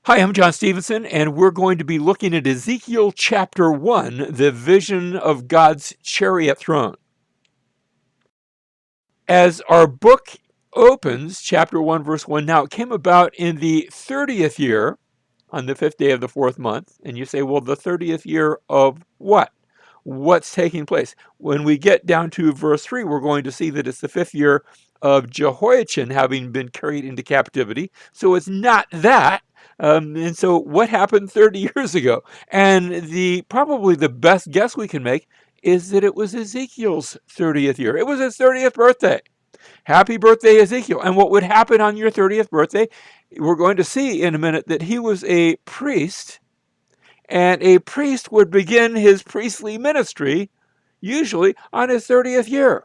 Hi, I'm John Stevenson, and we're going to be looking at Ezekiel Chapter 1, the vision of God's Chariot-Throne. As our book opens, Chapter 1, verse 1, now it came about in the 30th year, on the 5th day of the 4th month. And you say, well, the 30th year of what? What's taking place? When we get down to verse 3, we're going to see that it's the 5th year of Jehoiachin having been carried into captivity. So it's not that. And so what happened 30 years ago? And probably the best guess we can make is that it was Ezekiel's 30th year. It was his 30th birthday. Happy birthday, Ezekiel. And what would happen on your 30th birthday? We're going to see in a minute that he was a priest, and a priest would begin his priestly ministry usually on his 30th year.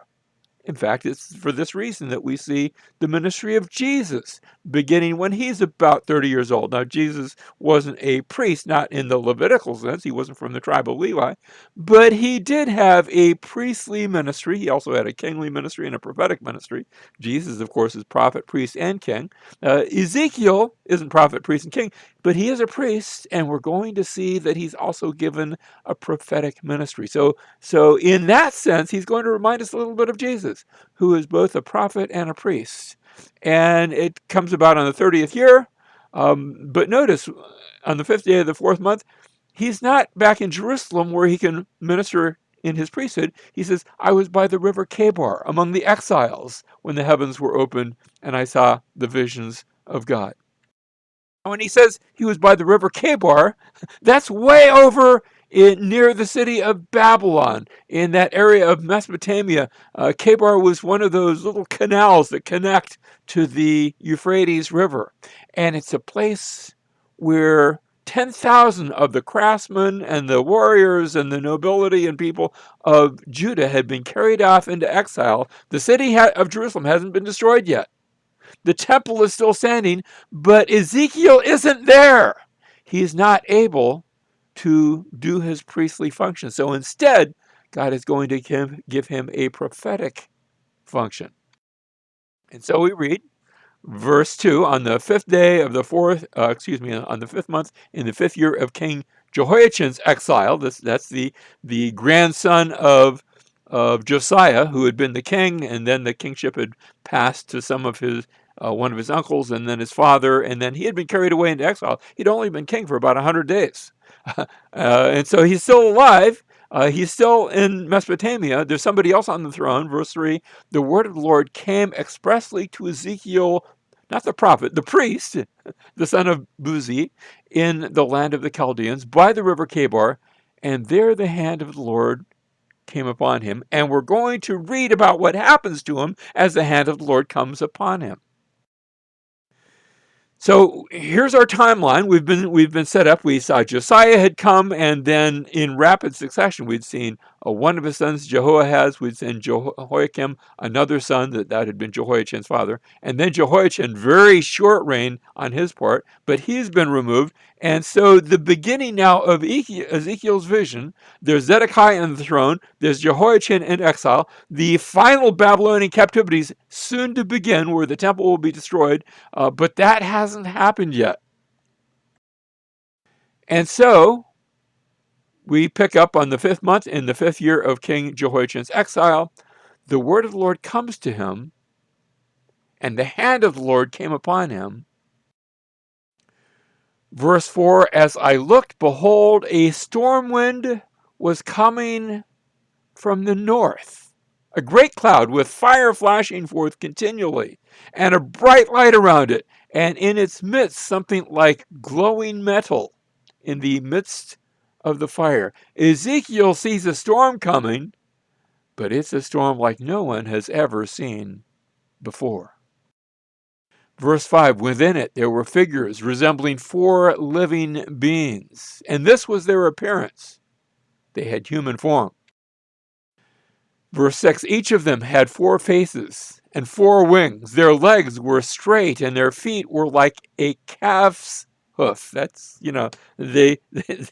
In fact, it's for this reason that we see the ministry of Jesus beginning when he's about 30 years old. Now, Jesus wasn't a priest, not in the Levitical sense. He wasn't from the tribe of Levi, but he did have a priestly ministry. He also had a kingly ministry and a prophetic ministry. Jesus, of course, is prophet, priest, and king. Ezekiel isn't prophet, priest, and king, but he is a priest, and we're going to see that he's also given a prophetic ministry. So in that sense, he's going to remind us a little bit of Jesus, who is both a prophet and a priest. And it comes about on the 30th year. But notice, on the 5th day of the 4th month, he's not back in Jerusalem where he can minister in his priesthood. He says, I was by the river Chebar among the exiles when the heavens were opened and I saw the visions of God. When he says he was by the river Chebar, that's way over near the city of Babylon, in that area of Mesopotamia. Chebar was one of those little canals that connect to the Euphrates River. And it's a place where 10,000 of the craftsmen and the warriors and the nobility and people of Judah had been carried off into exile. The city of Jerusalem hasn't been destroyed yet. The temple is still standing, but Ezekiel isn't there. He's not able to do his priestly function. So instead, God is going to give him a prophetic function. And so we read verse 2, on the 5th day of the on the 5th month, in the 5th year of King Jehoiachin's exile. That's the grandson of Josiah, who had been the king, and then the kingship had passed to some of his one of his uncles, and then his father, and then he had been carried away into exile. He'd only been king for about 100 days. And so he's still alive. He's still in Mesopotamia. There's somebody else on the throne. Verse 3, the word of the Lord came expressly to Ezekiel, not the prophet, the priest, the son of Buzi, in the land of the Chaldeans, by the river Chebar, and there the hand of the Lord came upon him. And we're going to read about what happens to him as the hand of the Lord comes upon him. So here's our timeline. We've been set up. We saw Josiah had come, and then in rapid succession, we'd seen one of his sons, Jehoahaz. We'd seen Jehoiakim, another son that had been Jehoiachin's father, and then Jehoiachin, very short reign on his part, but he's been removed. And so the beginning now of Ezekiel's vision, there's Zedekiah on the throne, there's Jehoiachin in exile, the final Babylonian captivities soon to begin, where the temple will be destroyed, but that hasn't happened yet. And so we pick up on the 5th month in the 5th year of King Jehoiachin's exile. The word of the Lord comes to him, and the hand of the Lord came upon him. Verse 4, as I looked, behold, a storm wind was coming from the north, a great cloud with fire flashing forth continually, and a bright light around it, and in its midst something like glowing metal in the midst of the fire. Ezekiel sees a storm coming, but it's a storm like no one has ever seen before. Verse 5, within it there were figures resembling 4 living beings, and this was their appearance. They had human form. Verse 6, each of them had 4 faces and 4 wings. Their legs were straight, and their feet were like a calf's hoof. That's, they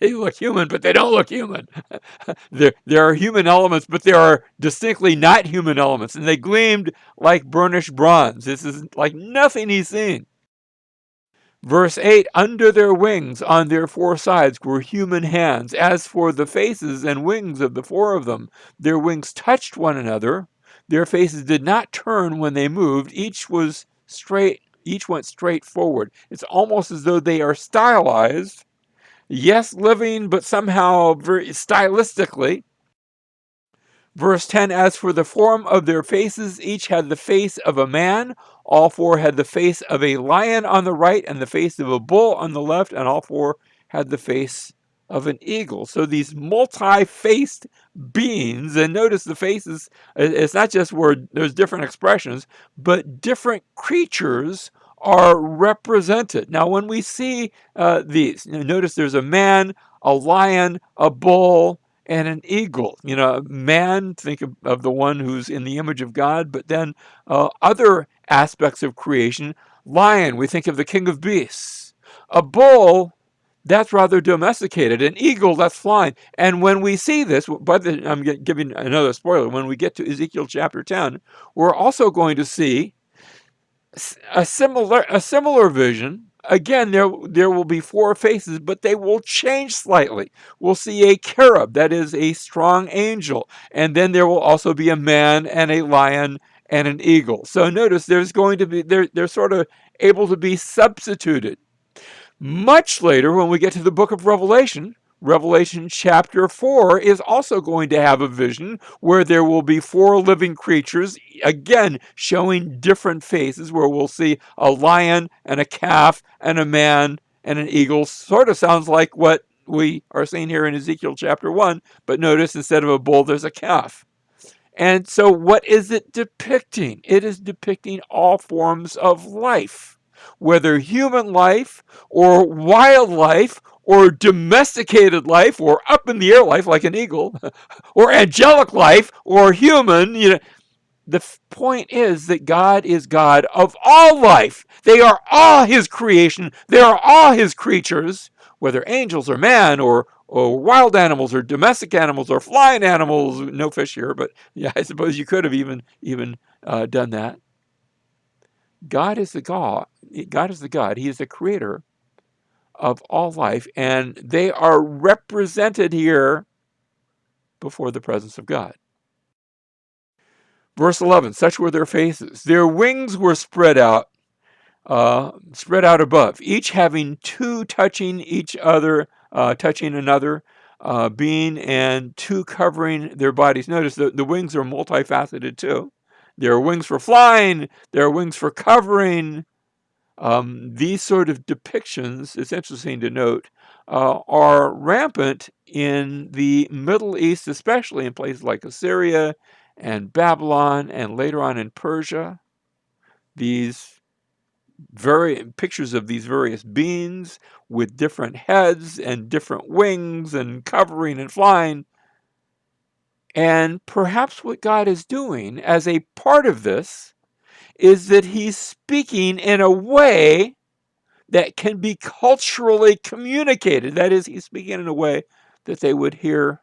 look human, but they don't look human. There are human elements, but there are distinctly not human elements, and they gleamed like burnished bronze. This is like nothing he's seen. Verse 8, under their wings on their four sides were human hands. As for the faces and wings of the four of them, their wings touched one another. Their faces did not turn when they moved. Each went straight forward. It's almost as though they are stylized. Yes, living, but somehow very stylistically. Verse 10, as for the form of their faces, each had the face of a man. All four had the face of a lion on the right and the face of a bull on the left, and all four had the face of an eagle. So these multi-faced beings, and notice the faces, it's not just where there's different expressions, but different creatures are represented. Now, when we see these, notice there's a man, a lion, a bull, and an eagle. Man, think of the one who's in the image of God, but then other aspects of creation. Lion, we think of the king of beasts. A bull, that's rather domesticated. An eagle, that's flying. And when we see this, I'm giving another spoiler, when we get to Ezekiel chapter 10, we're also going to see a similar vision. Again, there will be four faces, but they will change slightly. We'll see a cherub, that is a strong angel, and then there will also be a man and a lion and an eagle. So notice there's going to be they're sort of able to be substituted. Much later, when we get to the book of Revelation, Revelation chapter 4 is also going to have a vision where there will be four living creatures, again showing different faces, where we'll see a lion and a calf and a man and an eagle. Sort of sounds like what we are seeing here in Ezekiel chapter 1, but notice instead of a bull, there's a calf. And so what is it depicting? It is depicting all forms of life, whether human life or wildlife or domesticated life or up in the air life like an eagle or angelic life or human. The point is that God is God of all life. They are all his creation. They are all his creatures, whether angels or man or wild animals or domestic animals or flying animals. No fish here, but yeah, I suppose you could have even done that. God is the God. God is the God. He is the creator of all life, and they are represented here before the presence of God. Verse 11, such were their faces. Their wings were spread out above, each having two touching each other, touching another being, and two covering their bodies. Notice the wings are multifaceted too. There are wings for flying, there are wings for covering. These sort of depictions, it's interesting to note, are rampant in the Middle East, especially in places like Assyria and Babylon and later on in Persia. These pictures of these various beings with different heads and different wings and covering and flying. And perhaps what God is doing as a part of this is that he's speaking in a way that can be culturally communicated. That is, he's speaking in a way that they would hear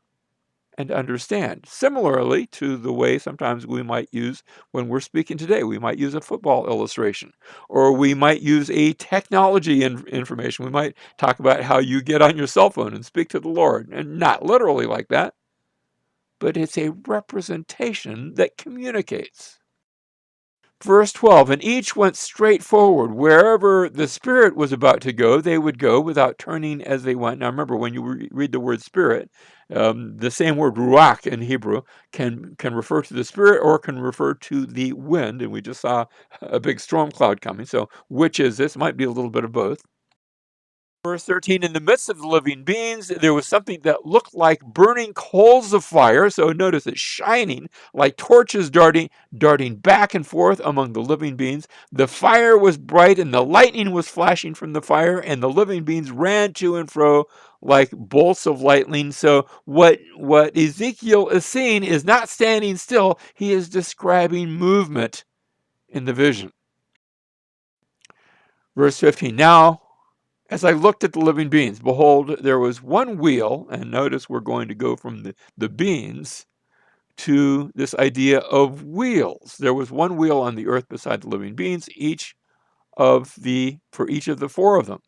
and understand. Similarly to the way sometimes we might use when we're speaking today. We might use a football illustration, or we might use a technology information. We might talk about how you get on your cell phone and speak to the Lord, and not literally like that, but it's a representation that communicates. Verse 12, and each went straight forward. Wherever the Spirit was about to go, they would go without turning as they went. Now remember, when you read the word Spirit, the same word ruach in Hebrew can refer to the Spirit or can refer to the wind. And we just saw a big storm cloud coming. So which is this? Might be a little bit of both. Verse 13, in the midst of the living beings, there was something that looked like burning coals of fire. So notice it's shining like torches darting back and forth among the living beings. The fire was bright and the lightning was flashing from the fire, and the living beings ran to and fro like bolts of lightning. So what Ezekiel is seeing is not standing still. He is describing movement in the vision. Verse 15, now, as I looked at the living beings, behold, there was one wheel, and notice we're going to go from the beings to this idea of wheels. There was one wheel on the earth beside the living beings. Each for each of the four of them.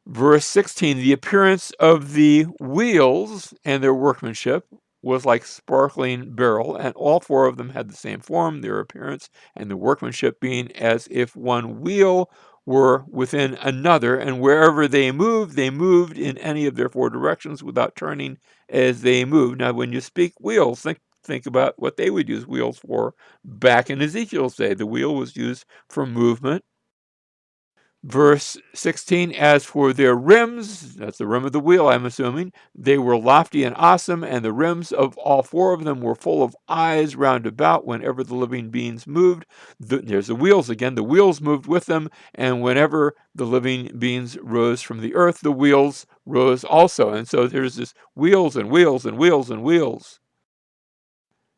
Verse 16, the appearance of the wheels and their workmanship was like sparkling beryl, and all four of them had the same form, their appearance and the workmanship being as if one wheel were within another, and wherever they moved in any of their four directions without turning as they moved. Now, when you speak wheels, think about what they would use wheels for back in Ezekiel's day. The wheel was used for movement. Verse 16, as for their rims, that's the rim of the wheel, I'm assuming, they were lofty and awesome, and the rims of all four of them were full of eyes round about whenever the living beings moved. There's the wheels again. The wheels moved with them, and whenever the living beings rose from the earth, the wheels rose also. And so there's this wheels and wheels and wheels and wheels.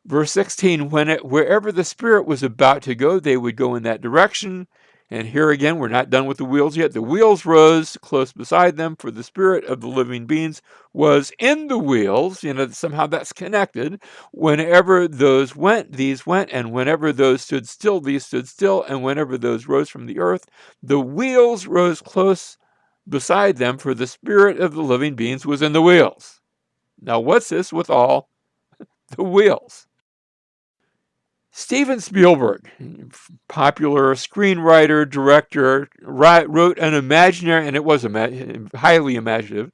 Verse 16, wherever the Spirit was about to go, they would go in that direction. And here again, we're not done with the wheels yet. The wheels rose close beside them, for the Spirit of the living beings was in the wheels. Somehow that's connected. Whenever those went, these went. And whenever those stood still, these stood still. And whenever those rose from the earth, the wheels rose close beside them, for the Spirit of the living beings was in the wheels. Now, what's this with all the wheels? Steven Spielberg, popular screenwriter, director, wrote an imaginary, and it was highly imaginative,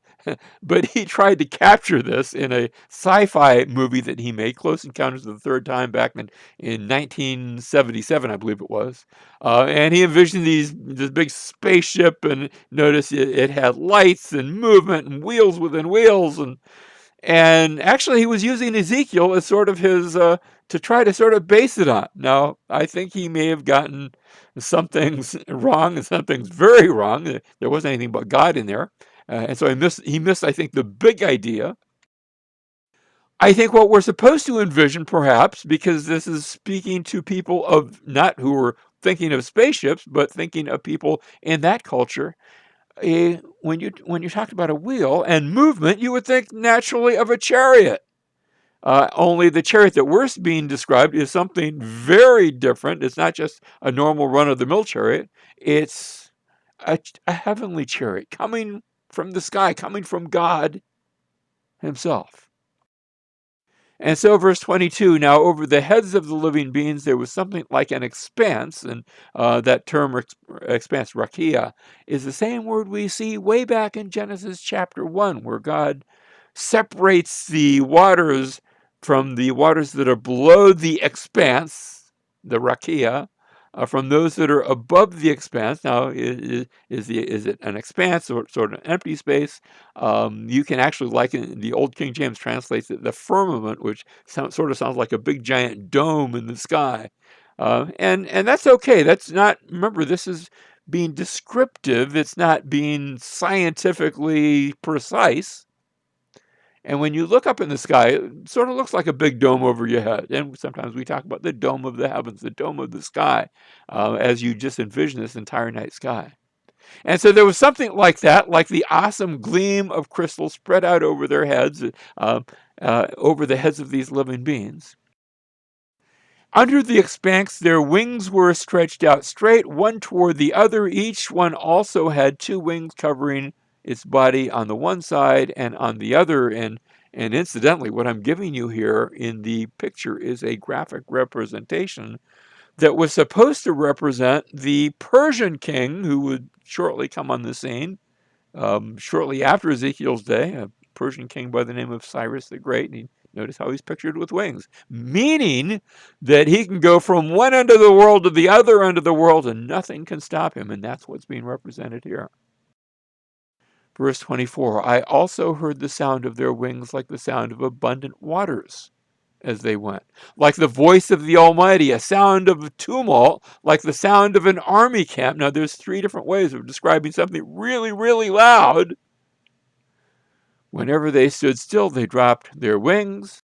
but he tried to capture this in a sci-fi movie that he made, Close Encounters of the Third Time, back in 1977, I believe it was. And he envisioned this big spaceship, and notice it had lights and movement and wheels within wheels, and actually, he was using Ezekiel as sort of his, to try to sort of base it on. Now, I think he may have gotten some things wrong and some things very wrong. There wasn't anything but God in there. And so he missed, I think, the big idea. I think what we're supposed to envision, perhaps, because this is speaking to people of not who were thinking of spaceships, but thinking of people in that culture, when you talked about a wheel and movement, you would think naturally of a chariot. Only the chariot that we're being described is something very different. It's not just a normal run-of-the-mill chariot. It's a heavenly chariot coming from the sky, coming from God himself. And so, verse 22, now over the heads of the living beings, there was something like an expanse, and that term, expanse, rakia, is the same word we see way back in Genesis chapter 1, where God separates the waters from the waters that are below the expanse, the rakia, from those that are above the expanse. Now, is it an expanse or sort of an empty space? You can actually, like in the Old King James translates it the firmament, which sort of sounds like a big giant dome in the sky. And that's okay. That's not, remember, this is being descriptive. It's not being scientifically precise. And when you look up in the sky, it sort of looks like a big dome over your head. And sometimes we talk about the dome of the heavens, the dome of the sky, as you just envision this entire night sky. And so there was something like that, like the awesome gleam of crystal spread out over their heads, over the heads of these living beings. Under the expanse, their wings were stretched out straight, one toward the other. Each one also had two wings covering its body on the one side and on the other. And incidentally, what I'm giving you here in the picture is a graphic representation that was supposed to represent the Persian king who would shortly come on the scene, shortly after Ezekiel's day, a Persian king by the name of Cyrus the Great. And notice how he's pictured with wings, meaning that he can go from one end of the world to the other end of the world and nothing can stop him. And that's what's being represented here. Verse 24, I also heard the sound of their wings like the sound of abundant waters as they went, like the voice of the Almighty, a sound of tumult, like the sound of an army camp. Now, there's three different ways of describing something really, really loud. Whenever they stood still, they dropped their wings.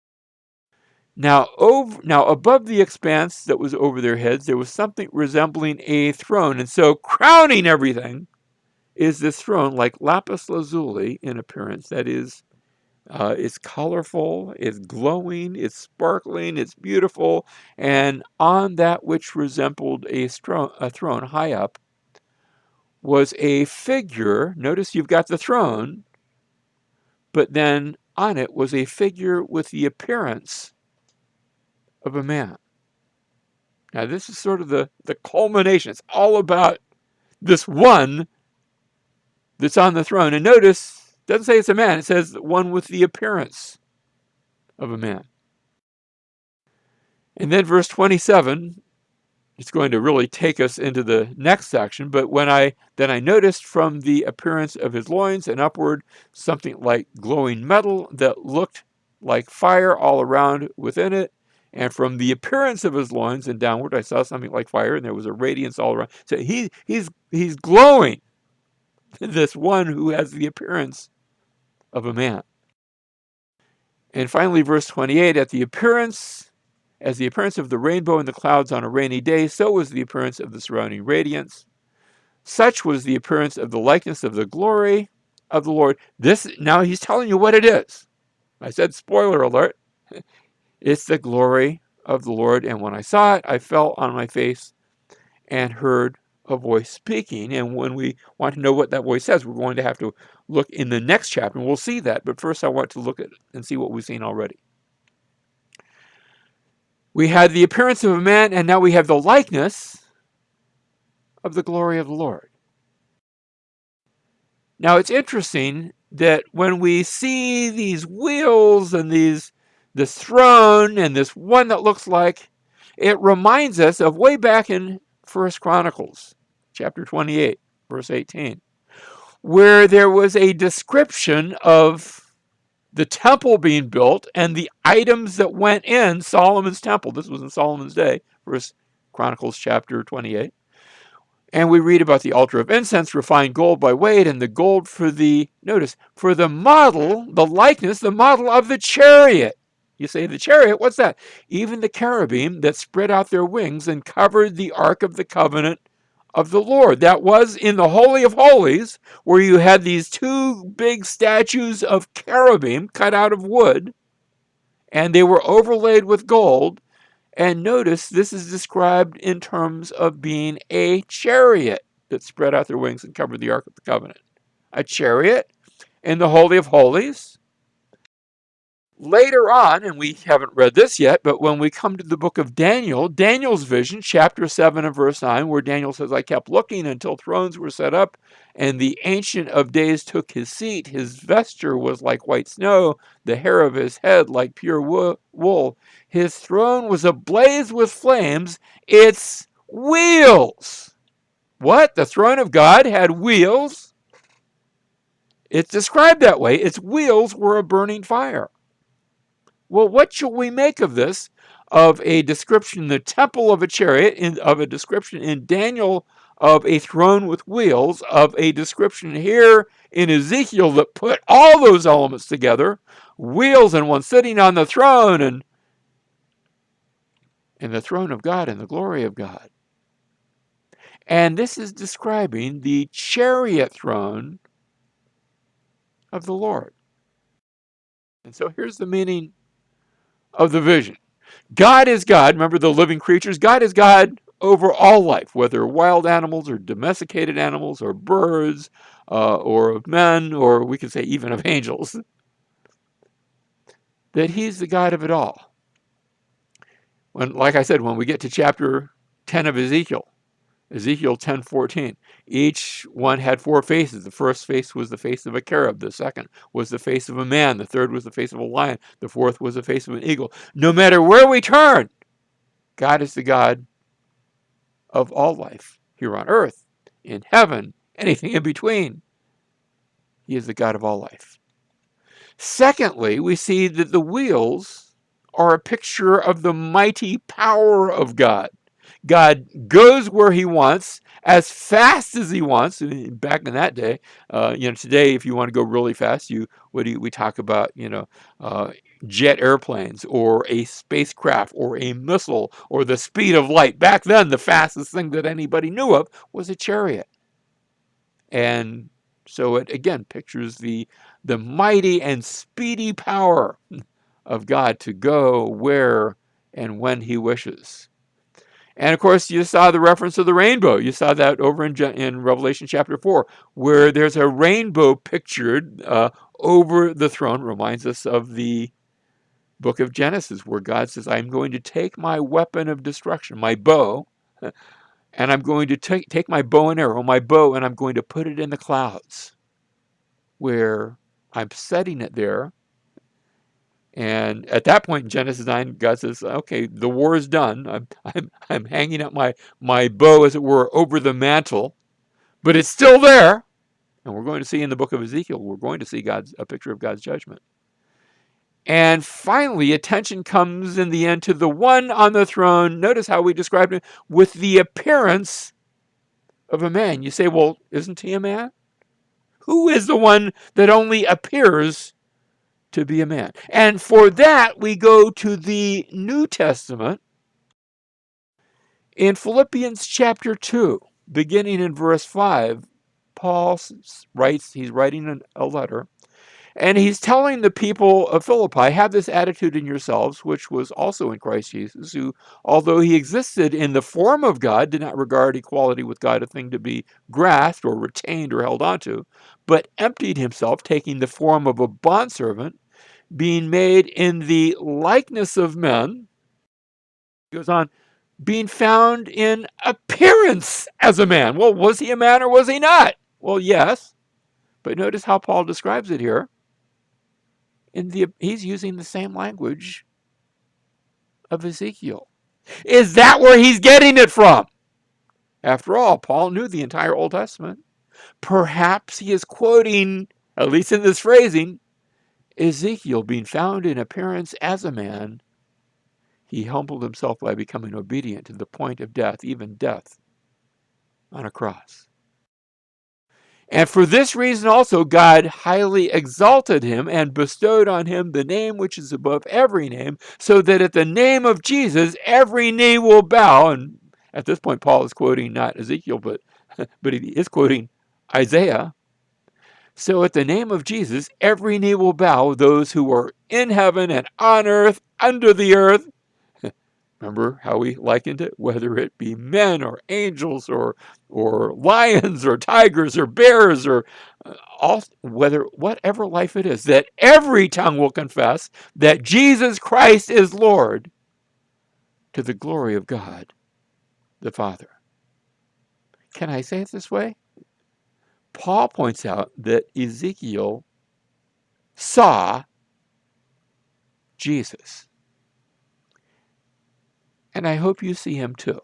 Now above the expanse that was over their heads, there was something resembling a throne. And so crowning everything is this throne, like lapis lazuli in appearance. That is, it's colorful, it's glowing, it's sparkling, it's beautiful. And on that which resembled a throne high up was a figure. Notice you've got the throne, but then on it was a figure with the appearance of a man. Now, this is sort of the culmination. It's all about this one that's on the throne. And notice, it doesn't say it's a man. It says one with the appearance of a man. And then verse 27, it's going to really take us into the next section. But then I noticed from the appearance of his loins and upward something like glowing metal that looked like fire all around within it. And from the appearance of his loins and downward, I saw something like fire, and there was a radiance all around. So he's glowing, this one who has the appearance of a man. And finally, verse 28, as the appearance of the rainbow in the clouds on a rainy day, so was the appearance of the surrounding radiance. Such was the appearance of the likeness of the glory of the Lord. Now he's telling you what it is. I said, spoiler alert. It's the glory of the Lord. And when I saw it, I fell on my face and heard a voice speaking. And when we want to know what that voice says, we're going to have to look in the next chapter, and we'll see that. But first, I want to look at it and see what we've seen already. We had the appearance of a man, and now we have the likeness of the glory of the Lord. Now, it's interesting that when we see these wheels and this throne and this one that looks like, it reminds us of way back in 1 Chronicles, chapter 28, verse 18, where there was a description of the temple being built and the items that went in Solomon's temple. This was in Solomon's day, 1 Chronicles chapter 28. And we read about the altar of incense, refined gold by weight, and the gold for the model, the likeness, the model of the chariot. You say, the chariot, what's that? Even the cherubim that spread out their wings and covered the ark of the covenant of the Lord. That was in the Holy of Holies, where you had these two big statues of cherubim cut out of wood, and they were overlaid with gold. And notice this is described in terms of being a chariot that spread out their wings and covered the Ark of the Covenant. A chariot in the Holy of Holies. Later on, and we haven't read this yet, but when we come to the book of Daniel, Daniel's vision, chapter 7 and verse 9, where Daniel says, I kept looking until thrones were set up, and the Ancient of Days took his seat. His vesture was like white snow, the hair of his head like pure wool. His throne was ablaze with flames, its wheels. What? The throne of God had wheels? It's described that way. Its wheels were a burning fire. Well, what shall we make of this? Of a description in the temple of a chariot, of a description in Daniel of a throne with wheels, of a description here in Ezekiel that put all those elements together, wheels and one sitting on the throne, and the throne of God and the glory of God. And this is describing the chariot throne of the Lord. And so here's the meaning of the vision. God is God. Remember the living creatures? God is God over all life, whether wild animals or domesticated animals or birds or of men, or we could say even of angels. That he's the God of it all. Like I said, when we get to chapter 10 of Ezekiel 10:14, each one had four faces. The first face was the face of a cherub. The second was the face of a man. The third was the face of a lion. The fourth was the face of an eagle. No matter where we turn, God is the God of all life here on earth, in heaven, anything in between. He is the God of all life. Secondly, we see that the wheels are a picture of the mighty power of God. God goes where he wants, as fast as he wants. Back in that day, today, if you want to go really fast, we talk about, jet airplanes or a spacecraft or a missile or the speed of light. Back then, the fastest thing that anybody knew of was a chariot. And so it, again, pictures the mighty and speedy power of God to go where and when he wishes. And of course, you saw the reference to the rainbow. You saw that over in Revelation chapter 4, where there's a rainbow pictured over the throne. Reminds us of the book of Genesis, where God says, I'm going to take my weapon of destruction, my bow, and I'm going to take my bow and arrow, my bow, and I'm going to put it in the clouds, where I'm setting it there. And at that point in Genesis 9, God says, okay, the war is done. I'm hanging up my bow, as it were, over the mantle, but it's still there. And we're going to see in the book of Ezekiel, we're going to see a picture of God's judgment. And finally, attention comes in the end to the one on the throne. Notice how we described him, with the appearance of a man. You say, well, isn't he a man? Who is the one that only appears to be a man? And for that, we go to the New Testament in Philippians chapter 2, beginning in verse 5. Paul writes, he's writing a letter, and he's telling the people of Philippi, have this attitude in yourselves, which was also in Christ Jesus, who, although he existed in the form of God, did not regard equality with God a thing to be grasped or retained or held onto, but emptied himself, taking the form of a bondservant, being made in the likeness of men. He goes on, being found in appearance as a man. Well, was he a man or was he not? Well, yes. But notice how Paul describes it here. He's using the same language of Ezekiel. Is that where he's getting it from? After all, Paul knew the entire Old Testament. Perhaps he is quoting, at least in this phrasing, Ezekiel, being found in appearance as a man. He humbled himself by becoming obedient to the point of death, even death on a cross. And for this reason also, God highly exalted him and bestowed on him the name which is above every name, so that at the name of Jesus, every knee will bow. And at this point, Paul is quoting not Ezekiel, but he is quoting Isaiah. So at the name of Jesus, every knee will bow, those who are in heaven and on earth, under the earth. Remember how we likened it? Whether it be men or angels or lions or tigers or bears or whatever life it is, that every tongue will confess that Jesus Christ is Lord, to the glory of God the Father. Can I say it this way? Paul points out that Ezekiel saw Jesus. And I hope you see him too.